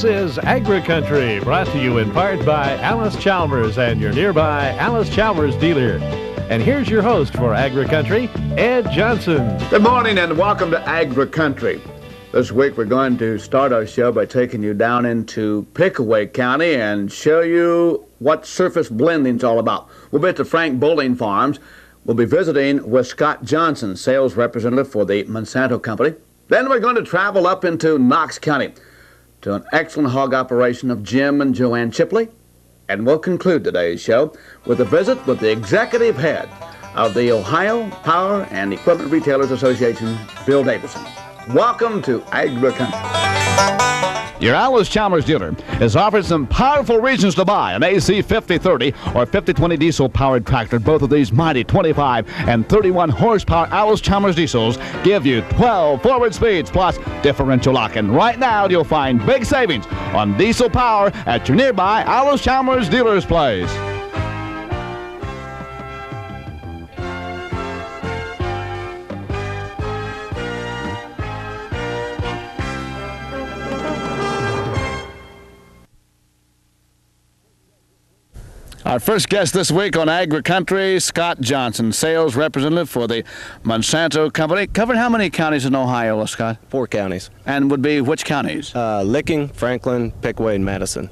This is AgriCountry, brought to you in part by Alice Chalmers and your nearby Alice Chalmers dealer. And here's your host for AgriCountry, Ed Johnson. Good morning and welcome to AgriCountry. This week we're going to start our show by taking you down into Pickaway County and show you what surface blending is all about. We'll be at the Frank Bowling Farms. We'll be visiting with Scott Johnson, sales representative for the Monsanto Company. Then we're going to travel up into Knox County to an excellent hog operation of Jim and Joanne Chipley. And we'll conclude today's show with a visit with the executive head of the Ohio Power and Equipment Retailers Association, Bill Davidson. Welcome to AgriCountry. Your Alice Chalmers dealer has offered some powerful reasons to buy an AC 5030 or 5020 diesel-powered tractor. Both of these mighty 25 and 31 horsepower Alice Chalmers diesels give you 12 forward speeds plus differential lock. And right now you'll find big savings on diesel power at your nearby Alice Chalmers dealer's place. Our first guest this week on AgriCountry, Scott Johnson, sales representative for the Monsanto Company. Covered how many counties in Ohio, Scott? 4 counties. And would be which counties? Licking, Franklin, Pickaway, and Madison.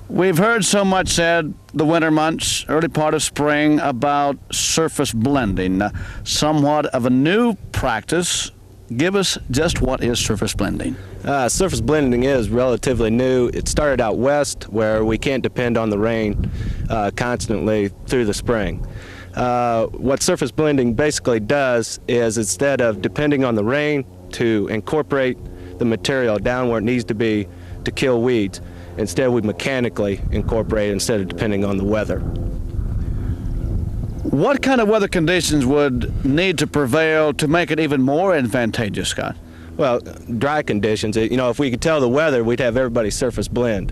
We've heard so much said the winter months, early part of spring, about surface blending. Somewhat of a new practice. Give us just what is surface blending? Surface blending is relatively new. It started out west where we can't depend on the rain constantly through the spring. What surface blending basically does is instead of depending on the rain to incorporate the material down where it needs to be to kill weeds, instead we mechanically incorporate it instead of depending on the weather. What kind of weather conditions would need to prevail to make it even more advantageous, Scott? Well, dry conditions. If we could tell the weather, we'd have everybody surface blend.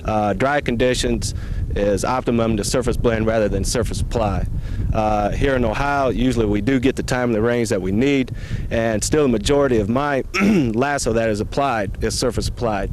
Dry conditions is optimum to surface blend rather than surface apply. Here in Ohio, usually we do get the time of the rains that we need, and still the majority of my lasso that is applied is surface applied.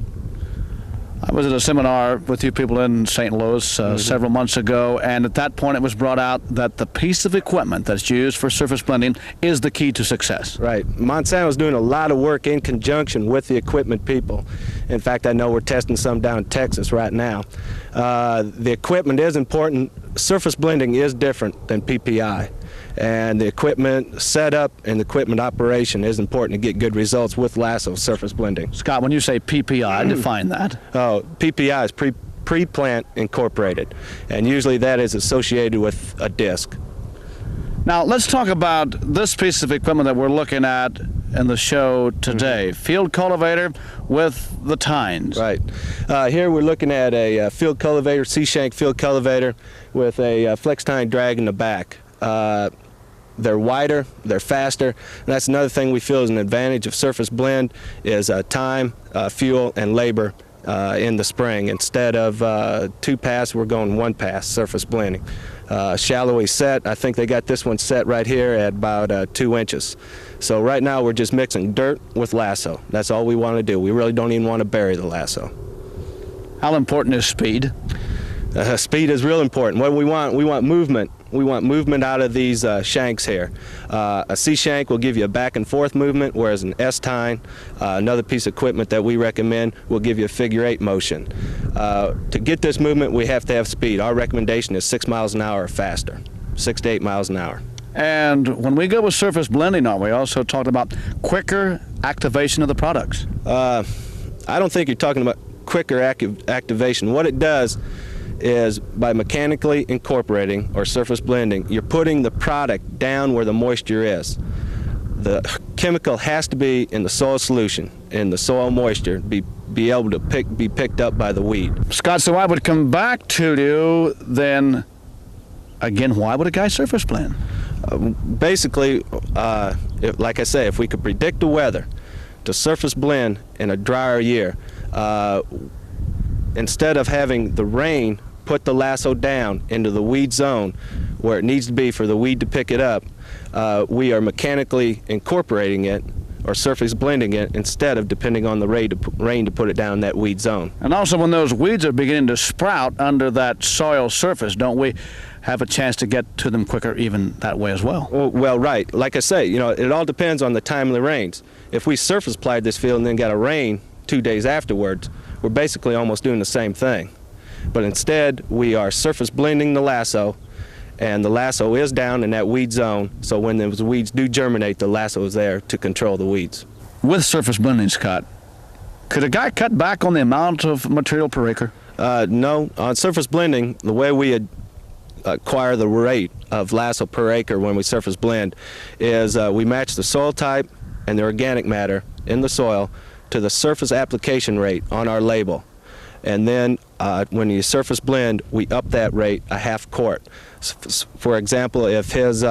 I was at a seminar with you people in St. Louis several months ago, and at that point it was brought out that the piece of equipment that's used for surface blending is the key to success. Right. Monsanto's doing a lot of work in conjunction with the equipment people. In fact, I know we're testing some down in Texas right now. The equipment is important. Surface blending is different than PPI. And the equipment setup and the equipment operation is important to get good results with lasso surface blending. Scott, when you say PPI, define that. Oh, PPI is pre-plant incorporated, and usually that is associated with a disc. Now, let's talk about this piece of equipment that we're looking at in the show today. Field cultivator with the tines. Right. Here we're looking at a field cultivator, C-shank field cultivator with a flex tine drag in the back. They're wider, they're faster, and that's another thing we feel is an advantage of surface blend is time, fuel, and labor in the spring. Instead of 2 pass, we're going 1 pass surface blending. Shallowy set, I think they got this one set right here at about 2 inches. So right now we're just mixing dirt with lasso. That's all we want to do. We really don't even want to bury the lasso. How important is speed? Speed is real important. What we want movement. We want movement out of these shanks here. A C-shank will give you a back and forth movement, whereas an S-tine, another piece of equipment that we recommend, will give you a figure 8 motion. To get this movement, we have to have speed. Our recommendation is 6 miles an hour or faster, 6 to 8 miles an hour. And when we go with surface blending, are we also talking about quicker activation of the products? I don't think you're talking about quicker activation. What it does is by mechanically incorporating or surface blending, you're putting the product down where the moisture is. The chemical has to be in the soil solution, in the soil moisture, be able to be picked up by the weed. Scott, so I would come back to you then, again, why would a guy surface blend? Basically, like I say, if we could predict the weather to surface blend in a drier year, instead of having the rain put the lasso down into the weed zone where it needs to be for the weed to pick it up, we are mechanically incorporating it or surface blending it instead of depending on the rain to put it down in that weed zone. And also when those weeds are beginning to sprout under that soil surface, don't we have a chance to get to them quicker even that way as well? Well, right. Like I say, it all depends on the time of the rains. If we surface plied this field and then got a rain 2 days afterwards, we're basically almost doing the same thing. But instead, we are surface blending the lasso, and the lasso is down in that weed zone, so when those weeds do germinate, the lasso is there to control the weeds. With surface blending, Scott, could a guy cut back on the amount of material per acre? No. On surface blending, the way we acquire the rate of lasso per acre when we surface blend is we match the soil type and the organic matter in the soil to the surface application rate on our label. And then when you surface blend, we up that rate a half quart. For example, if his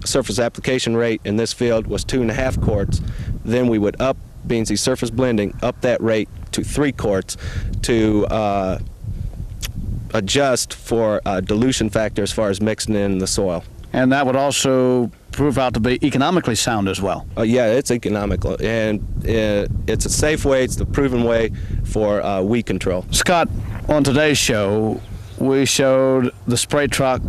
surface application rate in this field was 2.5 quarts, then we would up, being he's surface blending, up that rate to 3 quarts to adjust for dilution factor as far as mixing in the soil. And that would also prove out to be economically sound as well. Yeah, it's economical, and it's a safe way, it's the proven way for weed control. Scott, on today's show, we showed the spray truck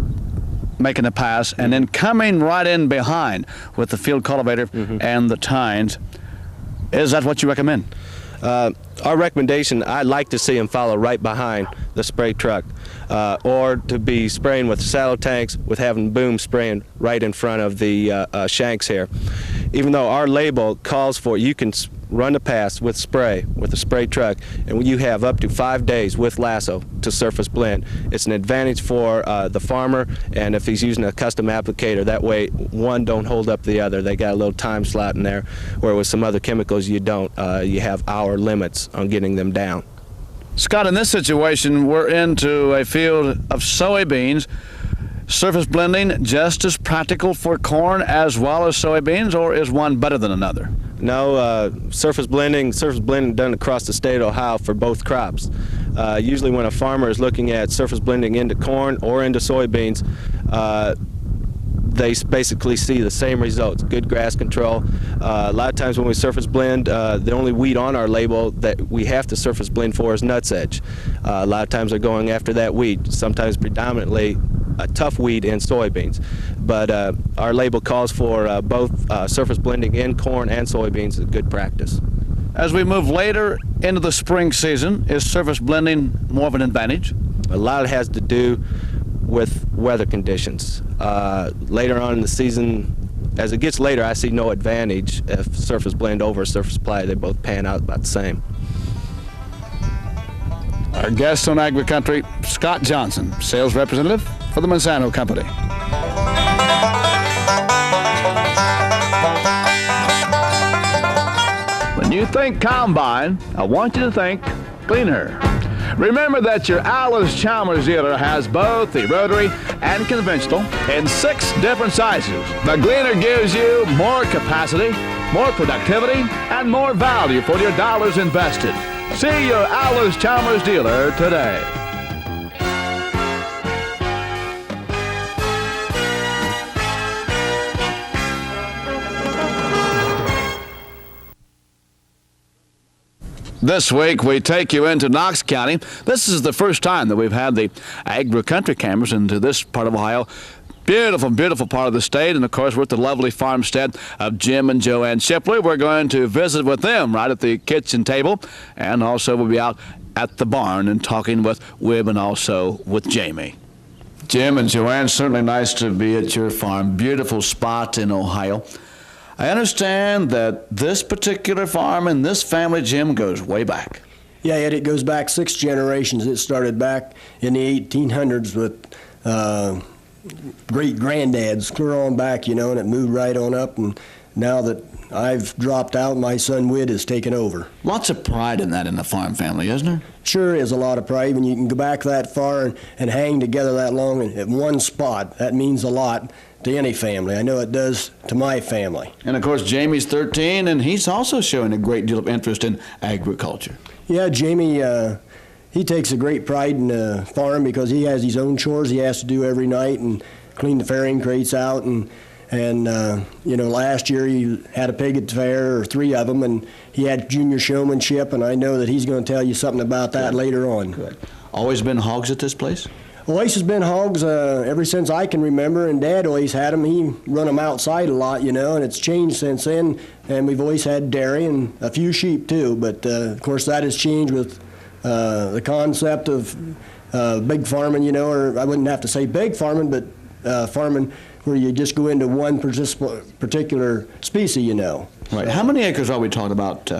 making a pass, and then coming right in behind with the field cultivator and the tines. Is that what you recommend? Our recommendation, I'd like to see him follow right behind the spray truck, or to be spraying with saddle tanks with having boom spraying right in front of the shanks here. Even though our label calls for you can run the pass with a spray truck, and you have up to 5 days with lasso to surface blend. It's an advantage for the farmer, and if he's using a custom applicator, that way one don't hold up the other. They got a little time slot in there, where with some other chemicals you don't. You have hour limits on getting them down. Scott, in this situation, we're into a field of soybeans. Surface blending just as practical for corn as well as soybeans, or is one better than another? No, surface blending done across the state of Ohio for both crops. Usually when a farmer is looking at surface blending into corn or into soybeans, they basically see the same results, good grass control. A lot of times when we surface blend, the only weed on our label that we have to surface blend for is nutsedge. A lot of times they're going after that weed, sometimes predominantly a tough weed in soybeans. But our label calls for both surface blending in corn and soybeans is a good practice. As we move later into the spring season, is surface blending more of an advantage? A lot has to do with weather conditions. Later on in the season, as it gets later, I see no advantage if surface blend over surface ply. They both pan out about the same. Our guest on AgriCountry, Scott Johnson, sales representative for the Monsanto Company. When you think combine, I want you to think Gleaner. Remember that your Alice Chalmers dealer has both the rotary and conventional in 6 different sizes. The Gleaner gives you more capacity, more productivity, and more value for your dollars invested. See your Alice Chalmers dealer today. This week, we take you into Knox County. This is the first time that we've had the AgriCountry cameras into this part of Ohio. Beautiful, beautiful part of the state. And, of course, we're at the lovely farmstead of Jim and Joanne Shipley. We're going to visit with them right at the kitchen table. And also we'll be out at the barn and talking with Wib and also with Jamie. Jim and Joanne, certainly nice to be at your farm. Beautiful spot in Ohio. I understand that this particular farm and this family, Jim, goes way back. Yeah, Ed, it goes back 6 generations. It started back in the 1800s with great-granddads, clear on back, and it moved right on up. And now that I've dropped out, my son Whit has taken over. Lots of pride in that in the farm family, isn't there? Sure is a lot of pride when you can go back that far and hang together that long at one spot. That means a lot to any family. I know it does to my family. And of course, Jamie's 13, and he's also showing a great deal of interest in agriculture. Yeah, Jamie, he takes a great pride in the farm because he has his own chores he has to do every night and clean the farrowing crates out and And, last year he had a pig at the fair, or 3 of them, and he had junior showmanship, and I know that he's going to tell you something about that later on. Good. Always been hogs at this place? Always has been hogs ever since I can remember, and Dad always had them. He run them outside a lot, and it's changed since then, and we've always had dairy and a few sheep too, but of course that has changed with the concept of big farming, or I wouldn't have to say big farming, but farming where you just go into one particular species, Right. So, How many acres are we talking about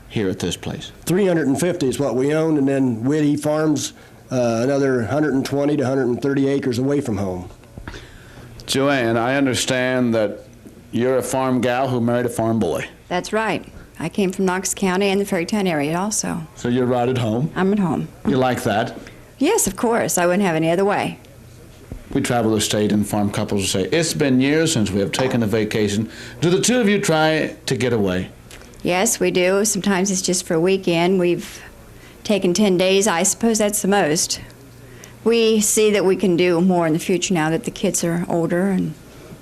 here at this place? 350 is what we own, and then Whitty farms another 120 to 130 acres away from home. Joanne, I understand that you're a farm gal who married a farm boy. That's right. I came from Knox County and the Ferrytown area also. So you're right at home? I'm at home. You like that? Yes, of course. I wouldn't have any other way. We travel the state and farm couples say, it's been years since we have taken a vacation. Do the two of you try to get away? Yes, we do. Sometimes it's just for a weekend. We've taken 10 days. I suppose that's the most. We see that we can do more in the future now that the kids are older and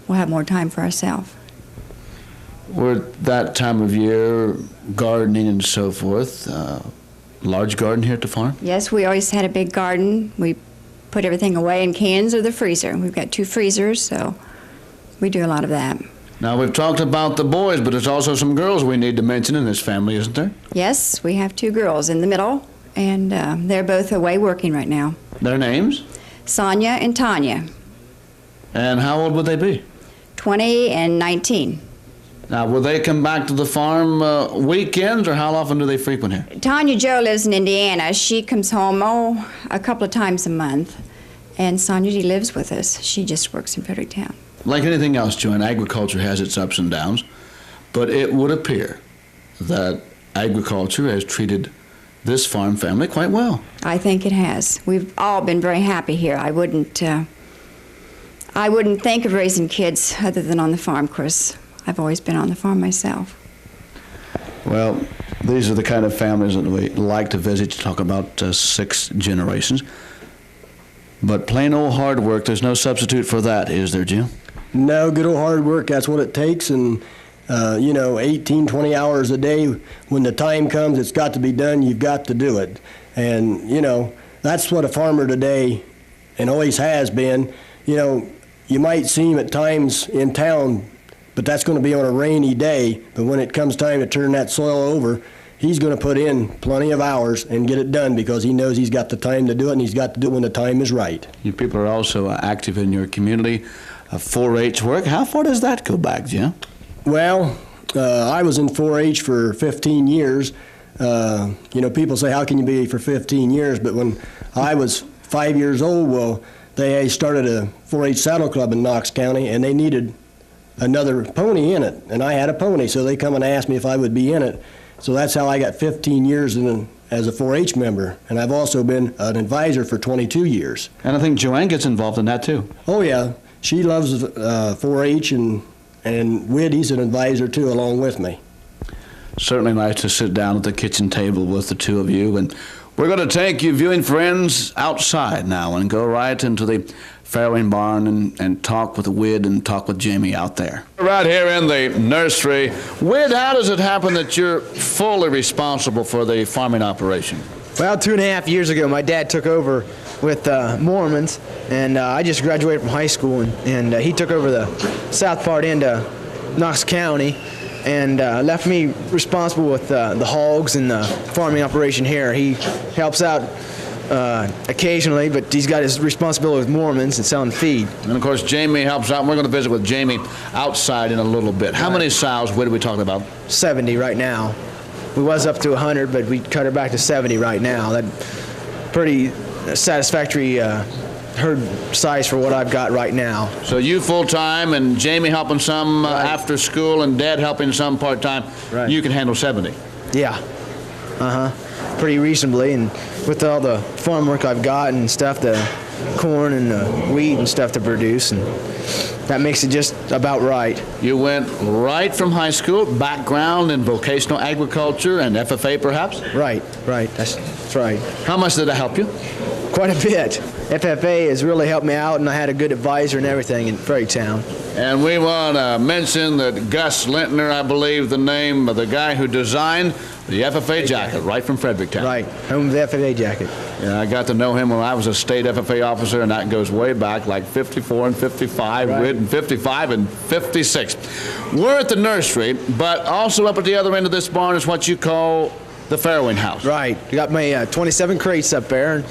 we'll have more time for ourselves. We're at that time of year, gardening and so forth. Large garden here at the farm? Yes, we always had a big garden. We put everything away in cans or the freezer. We've got 2 freezers, so we do a lot of that. Now, we've talked about the boys, but there's also some girls we need to mention in this family, isn't there? Yes, we have 2 girls in the middle, and they're both away working right now. Their names? Sonia and Tanya, And how old would they be? 20 and 19. Now, will they come back to the farm weekends, or how often do they frequent here? Tanya Jo lives in Indiana. She comes home, a couple of times a month. And Sonia, she lives with us. She just works in Ferrytown. Like anything else, Joanne, agriculture has its ups and downs, but it would appear that agriculture has treated this farm family quite well. I think it has. We've all been very happy here. I wouldn't think of raising kids other than on the farm, of course. I've always been on the farm myself. Well, these are the kind of families that we like to visit to talk about 6 generations. But plain old hard work, there's no substitute for that, is there, Jim? No, good old hard work, that's what it takes, and 18, 20 hours a day, when the time comes, it's got to be done, you've got to do it. And, that's what a farmer today, and always has been, you might see him at times in town, but that's going to be on a rainy day, but when it comes time to turn that soil over, he's going to put in plenty of hours and get it done because he knows he's got the time to do it, and he's got to do it when the time is right. You people are also active in your community, 4-H work. How far does that go back, Jim? Well, I was in 4-H for 15 years. People say, how can you be for 15 years? But when I was 5 years old, well, they started a 4-H saddle club in Knox County, and they needed another pony in it. And I had a pony, so they come and asked me if I would be in it. So that's how I got 15 years as a 4-H member. And I've also been an advisor for 22 years. And I think Joanne gets involved in that, too. Oh, yeah. She loves 4-H, and Whitty's an advisor, too, along with me. Certainly nice to sit down at the kitchen table with the two of you. And we're going to take you viewing friends outside now and go right into the farrowing barn and talk with Whit and talk with Jamie out there. Right here in the nursery. Whit, how does it happen that you're fully responsible for the farming operation? Well, 2.5 years ago, my dad took over with Mormons, and I just graduated from high school, and he took over the south part into Knox County, and left me responsible with the hogs and the farming operation here. He helps out occasionally, but he's got his responsibility with Mormons and selling feed. And of course, Jamie helps out. We're going to visit with Jamie outside in a little bit. How many sows, what are we talking about? 70 right now. We was up to 100, but we cut her back to 70 right now. That pretty satisfactory herd size for what I've got right now. So you full-time and Jamie helping some after school and Dad helping some part-time. Right. You can handle 70. Yeah. Pretty reasonably, and with all the farm work I've got and stuff, the corn and the wheat and stuff to produce, and that makes it just about right. You went right from high school, background in vocational agriculture and FFA perhaps? Right. That's right. How much did that help you? Quite a bit. FFA has really helped me out, and I had a good advisor and everything in Fredericktown. And we want to mention that Gus Lintner, I believe the name of the guy who designed the FFA jacket right from Fredericktown. Right, home of the FFA jacket. Yeah, I got to know him when I was a state FFA officer, and that goes way back, like 54 and 55, Right. and 55 and 56. We're at the nursery, but also up at the other end of this barn is what you call the farrowing house. Right, I got my 27 crates up there,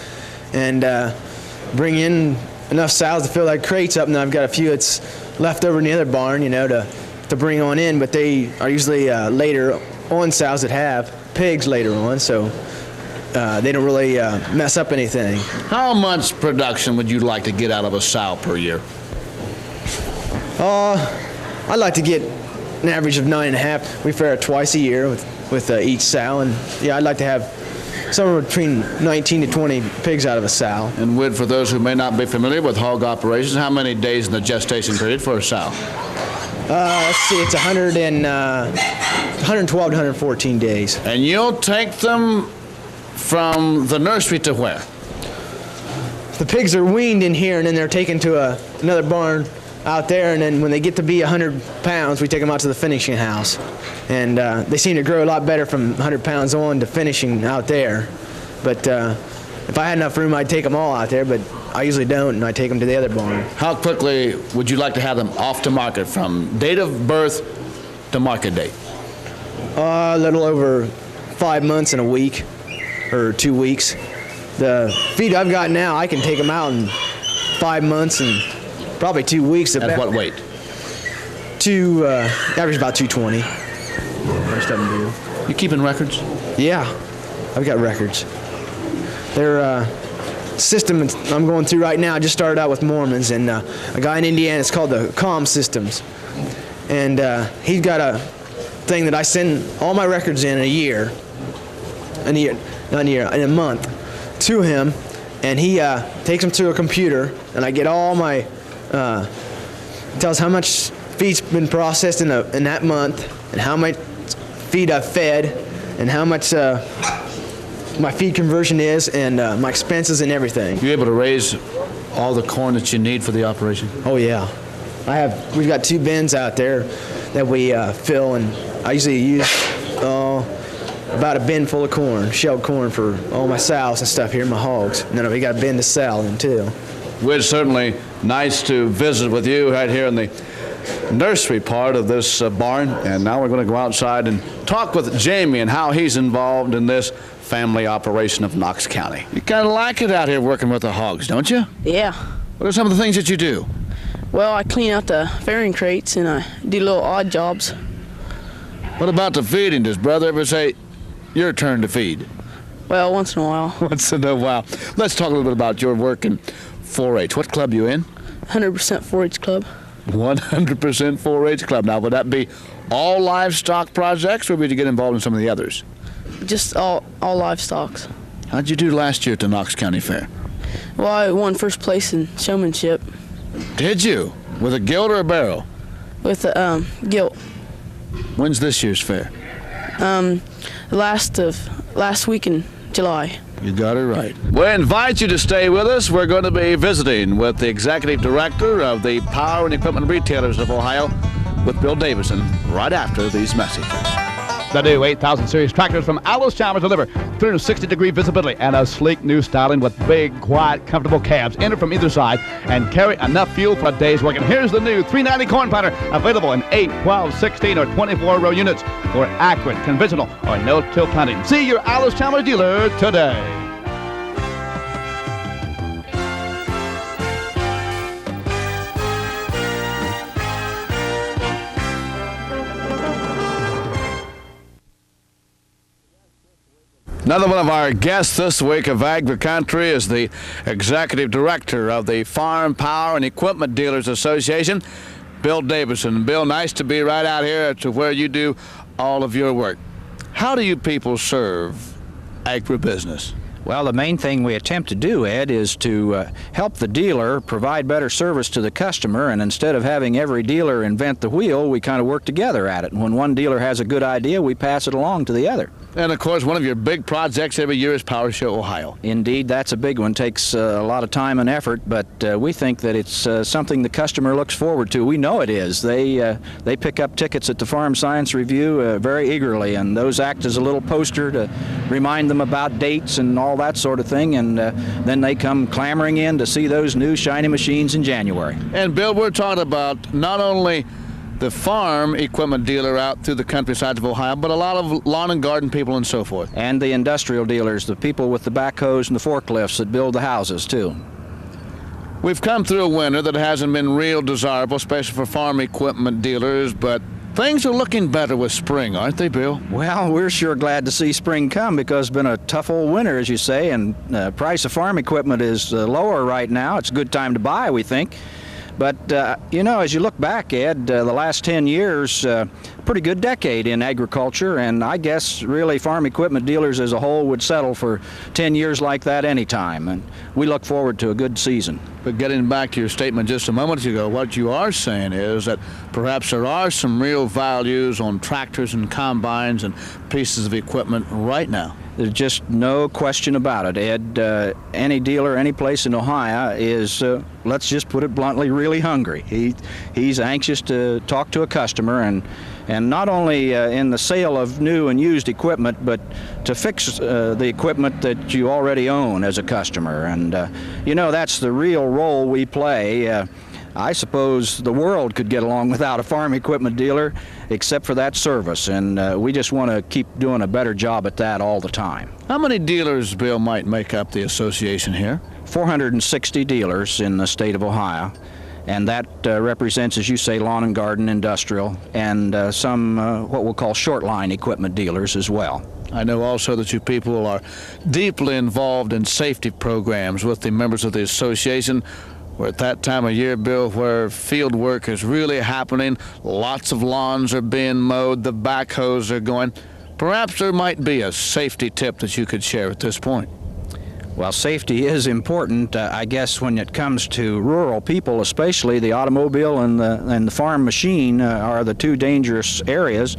and bring in enough sows to fill that crates up, and then I've got a few that's left over in the other barn, you know, to bring on in, but they are usually later on sows that have pigs later on, so they don't really mess up anything. How much production would you like to get out of a sow per year? I'd like to get an average of 9.5. We farrow twice a year with each sow, and yeah, I'd like to have somewhere between 19 to 20 pigs out of a sow. And Whit, for those who may not be familiar with hog operations, how many days in the gestation period for a sow? Let's see, it's 112 to 114 days. And you'll take them from the nursery to where? The pigs are weaned in here, and then they're taken to another barn out there, and then when they get to be 100 pounds, we take them out to the finishing house. And they seem to grow a lot better from 100 pounds on to finishing out there. But if I had enough room, I'd take them all out there, but I usually don't, and I take them to the other barn. How quickly would you like to have them off to market from date of birth to market date? A little over 5 months and a week, or 2 weeks. The feed I've got now, I can take them out in 5 months and probably 2 weeks. At what weight? Average about 220. Most of them do. You keeping records? Yeah, I've got records. Their system I'm going through right now, I just started out with Mormons, and a guy in Indiana, it's called the COM Systems. And he's got a thing that I send all my records in a month to him, and he takes them to a computer, and I get all my, tells how much feed's been processed in that month, and how much feed I've fed, and how much my feed conversion is, and my expenses and everything. You able to raise all the corn that you need for the operation? Oh yeah, we've got 2 bins out there that we fill, and I usually use about a bin full of corn, shelled corn for all my sows and stuff here, my hogs, and then we got a bin to sell them too. Well, it's certainly nice to visit with you right here in the nursery part of this barn, and now we're going to go outside and talk with Jamie and how he's involved in this family operation of Knox County. You kind of like it out here working with the hogs, don't you? Yeah. What are some of the things that you do? Well, I clean out the farrowing crates, and I do little odd jobs. What about the feeding? Does brother ever say, your turn to feed? Well, once in a while. Once in a while. Let's talk a little bit about your work in 4-H. What club you in? 100% 4-H club. 100% 4-H club. Now, would that be all livestock projects, or would you get involved in some of the others? Just all livestocks. How'd you do last year at the Knox County Fair? Well, I won first place in showmanship. Did you? With a gilt or a barrel? With a gilt. When's this year's fair? Last week in July. You got it right. We invite you to stay with us. We're going to be visiting with the executive director of the Power and Equipment Retailers of Ohio, with Bill Davidson, right after these messages. The new 8000 series tractors from Alice Chalmers deliver 360-degree visibility and a sleek new styling with big, quiet, comfortable cabs. Enter from either side and carry enough fuel for a day's work. And here's the new 390 corn planter, available in 8, 12, 16, or 24-row units for accurate, conventional, or no-till planting. See your Alice Chalmers dealer today. Another one of our guests this week of AgriCountry is the executive director of the Farm Power and Equipment Dealers Association, Bill Davidson. Bill, nice to be right out here to where you do all of your work. How do you people serve agribusiness? Well, the main thing we attempt to do, Ed, is to help the dealer provide better service to the customer, and instead of having every dealer invent the wheel, we kind of work together at it. And when one dealer has a good idea, we pass it along to the other. And, of course, one of your big projects every year is Power Show Ohio. Indeed, that's a big one. Takes a lot of time and effort, but we think that it's something the customer looks forward to. We know it is. They pick up tickets at the Farm Science Review very eagerly, and those act as a little poster to remind them about dates and all that sort of thing, and then they come clamoring in to see those new shiny machines in January. And, Bill, we're talking about not only the farm equipment dealer out through the countrysides of Ohio, but a lot of lawn and garden people and so forth. And the industrial dealers, the people with the backhoes and the forklifts that build the houses, too. We've come through a winter that hasn't been real desirable, especially for farm equipment dealers, but things are looking better with spring, aren't they, Bill? Well, we're sure glad to see spring come because it's been a tough old winter, as you say, and the price of farm equipment is lower right now. It's a good time to buy, we think. But, you know, as you look back, Ed, the last 10 years, pretty good decade in agriculture, and I guess really farm equipment dealers as a whole would settle for 10 years like that anytime, and we look forward to a good season. But getting back to your statement just a moment ago, what you are saying is that perhaps there are some real values on tractors and combines and pieces of equipment right now. There's just no question about it, Ed. Any dealer, any place in Ohio is, let's just put it bluntly, really hungry. He's anxious to talk to a customer, and not only in the sale of new and used equipment, but to fix the equipment that you already own as a customer. And, you know, that's the real role we play. I suppose the world could get along without a farm equipment dealer except for that service, and we just want to keep doing a better job at that all the time. How many dealers, Bill, might make up the association here? 460 dealers in the state of Ohio, and that represents, as you say, lawn and garden, industrial, and some what we'll call short line equipment dealers as well. I know also that you people are deeply involved in safety programs with the members of the association. We're at that time of year, Bill, where field work is really happening. Lots of lawns are being mowed, the backhoes are going. Perhaps there might be a safety tip that you could share at this point. Well, safety is important, I guess, when it comes to rural people, especially the automobile and the farm machine are the two dangerous areas.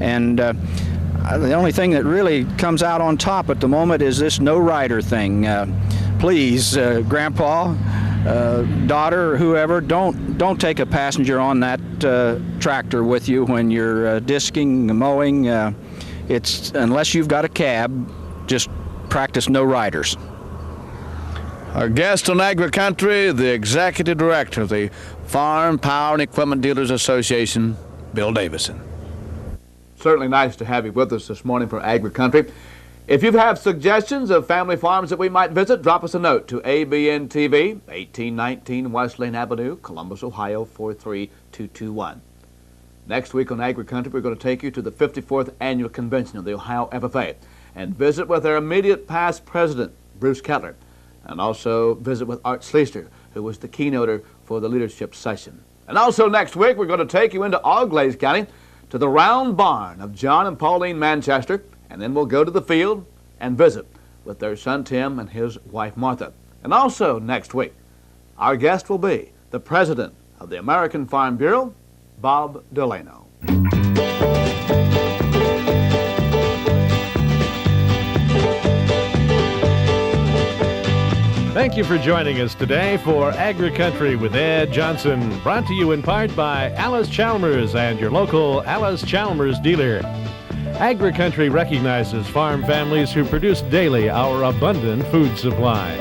And the only thing that really comes out on top at the moment is this no rider thing. Please, Grandpa, daughter, whoever, don't take a passenger on that tractor with you when you're disking, mowing. It's unless you've got a cab, just practice no riders. Our guest on AgriCountry, the Executive Director of the Farm, Power, and Equipment Dealers Association, Bill Davidson. Certainly nice to have you with us this morning for AgriCountry. If you have suggestions of family farms that we might visit, drop us a note to ABN TV, 1819 West Lane Avenue, Columbus, Ohio, 43221. Next week on AgriCountry, we're going to take you to the 54th Annual Convention of the Ohio FFA and visit with their immediate past president, Bruce Kettler, and also visit with Art Schleister, who was the keynoter for the leadership session. And also next week, we're going to take you into Auglaize County to the round barn of John and Pauline Manchester, and then we'll go to the field and visit with their son Tim and his wife Martha. And also next week, our guest will be the president of the American Farm Bureau, Bob Delano. Thank you for joining us today for AgriCountry with Ed Johnson, brought to you in part by Alice Chalmers and your local Alice Chalmers dealer. AgriCountry recognizes farm families who produce daily our abundant food supply.